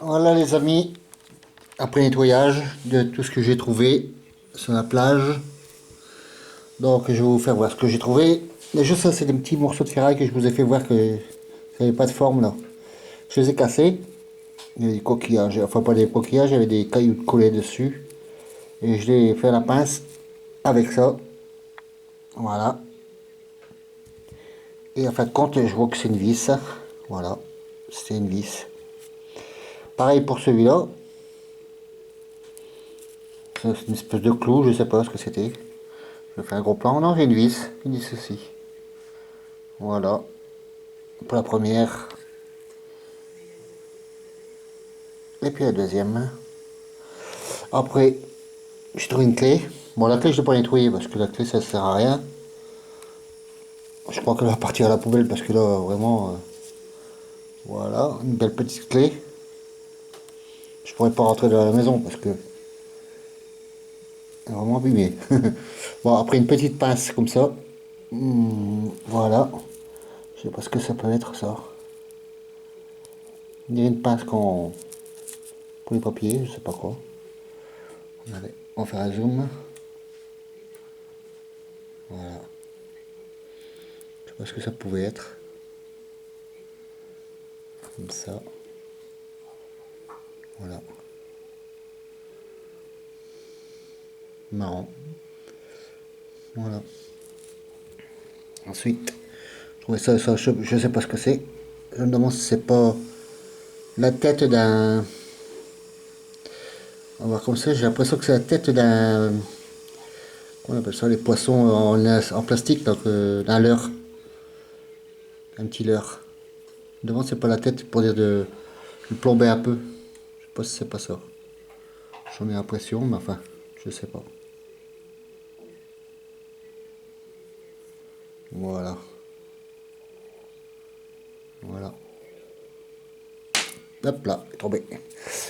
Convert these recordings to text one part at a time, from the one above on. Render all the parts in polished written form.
Voilà les amis, après nettoyage de tout ce que j'ai trouvé sur la plage. Donc je vais vous faire voir ce que j'ai trouvé. Déjà ça c'est des petits morceaux de ferraille que je vous ai fait voir que ça n'avait pas de forme là. Je les ai cassés. Il y avait des coquillages, enfin pas des coquillages, il y avait des cailloux collés dessus. Et je l'ai fait à la pince avec ça. Voilà. Et en fin de compte je vois que c'est une vis. Voilà. C'est une vis. Pareil pour celui-là. C'est une espèce de clou, je sais pas ce que c'était. Je fais un gros plan. Non, j'ai une vis aussi. Voilà, pour la première. Et puis la deuxième. Après, j'ai trouvé une clé. Bon, la clé, je ne l'ai pas nettoyée parce que la clé, ça ne sert à rien. Je crois qu'elle va partir à la poubelle parce que là, vraiment, voilà, une belle petite clé. Je pourrais pas rentrer dans la maison parce que elle est vraiment abîmée. Bon, après une petite pince comme ça. Voilà. Je sais pas ce que ça peut être ça. Il y a une pince qu'on pour les papiers, je sais pas quoi. Regardez, on va faire un zoom. Voilà. Je sais pas ce que ça pouvait être. Comme ça. Voilà. Marrant. Voilà. Ensuite, je trouvais ça je sais pas ce que c'est. Je me demande si c'est pas la tête d'un. On va voir comme ça, j'ai l'impression que c'est la tête d'un. Comment on appelle ça, les poissons en plastique, donc d'un leurre. Un petit leurre. Je me demande si c'est pas la tête pour dire de plomber un peu. Je sais pas si c'est pas ça. J'en ai l'impression, mais enfin, je sais pas. Voilà. Voilà. Hop là, il est tombé.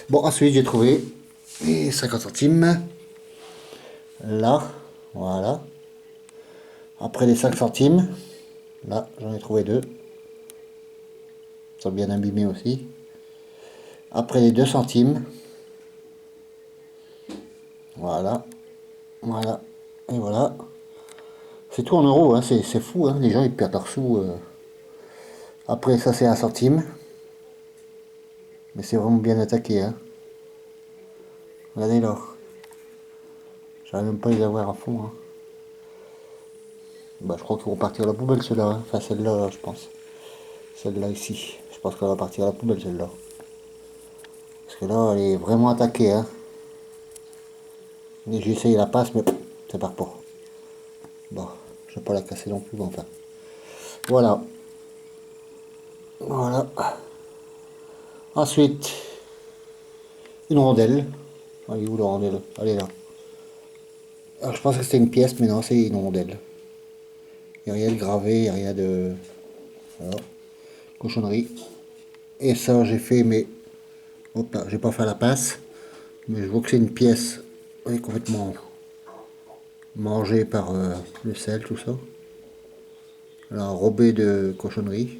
Bon, ensuite j'ai trouvé les 50 centimes. Là, voilà. Après les 5 centimes, là j'en ai trouvé deux. Ils sont bien abîmés aussi. Après les 2 centimes, voilà, voilà, et voilà. C'est tout en euros, hein. C'est fou, hein. Les gens ils perdent leurs sous. Après ça c'est 1 centime, mais c'est vraiment bien attaqué, hein. Regardez là, j'arrive même pas à les avoir à fond, hein. Bah, je crois qu'ils vont partir à la poubelle ceux-là, hein. Enfin celle-là je pense. Celle-là ici, je pense qu'elle va partir à la poubelle celle-là. Parce que là elle est vraiment attaquée, hein. Et j'ai essayé la passe mais ça part pas. Bon, je vais pas la casser non plus, mais enfin. Voilà. Voilà. Ensuite, une rondelle. Elle est où la rondelle? Elle est là. Alors, je pense que c'était une pièce, mais non, c'est une rondelle. Il n'y a rien de gravé, il n'y a rien de. Voilà. Cochonnerie. Et ça, j'ai fait, mais. Hop là, j'ai pas fait la pince. Mais je vois que c'est une pièce. Elle est complètement mangée par le sel, tout ça. Elle a enrobé de cochonnerie.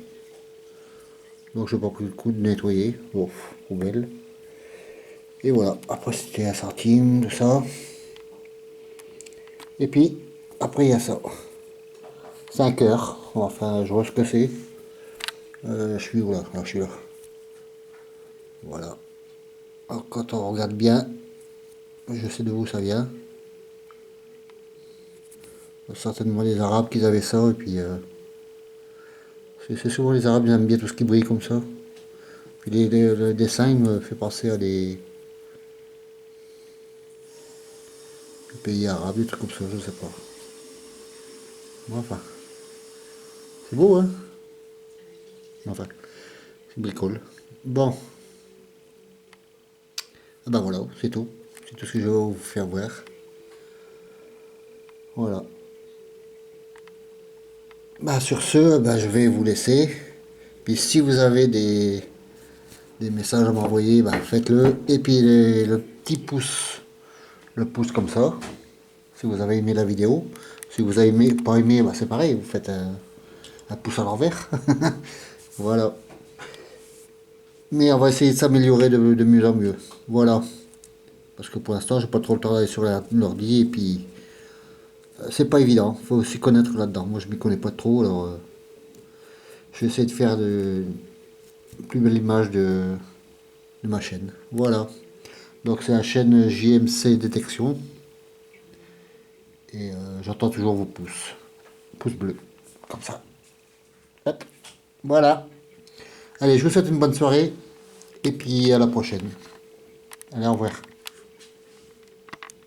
Donc, je n'ai pas pris le coup de nettoyer. Ouf, poubelle. Et voilà. Après, c'était 1 centime, tout ça. Et puis, après, il y a ça. 5 heures. Enfin, je vois ce que c'est. Je suis où là? Ah, je suis là. Voilà. Alors, quand on regarde bien, je sais de où ça vient. Certainement les Arabes qui avaient ça. Et puis, c'est souvent les Arabes, ils aiment bien tout ce qui brille comme ça. Puis le dessin, il me fait penser à des pays arabes, des trucs comme ça, je sais pas. Bon, enfin, c'est beau, hein? Enfin, c'est bricole. Bon, ah ben voilà, c'est tout. C'est tout ce que je vais vous faire voir. Voilà. Bah, sur ce, bah, je vais vous laisser. Puis si vous avez des messages à m'envoyer, bah, faites-le. Et puis le petit pouce, le pouce comme ça, si vous avez aimé la vidéo. Si vous avez aimé, pas aimé, bah, c'est pareil, vous faites un pouce à l'envers. Voilà. Mais on va essayer de s'améliorer de mieux en mieux. Voilà. Parce que pour l'instant, j'ai pas trop le temps d'aller sur l'ordi et puis c'est pas évident. Faut s'y connaître là-dedans. Moi, je m'y connais pas trop, alors je vais essayer de faire de plus belle image de ma chaîne. Voilà. Donc c'est la chaîne JMC Détection et j'entends toujours vos pouces, pouces bleus, comme ça. Hop. Voilà. Allez, je vous souhaite une bonne soirée et puis à la prochaine. Allez, au revoir.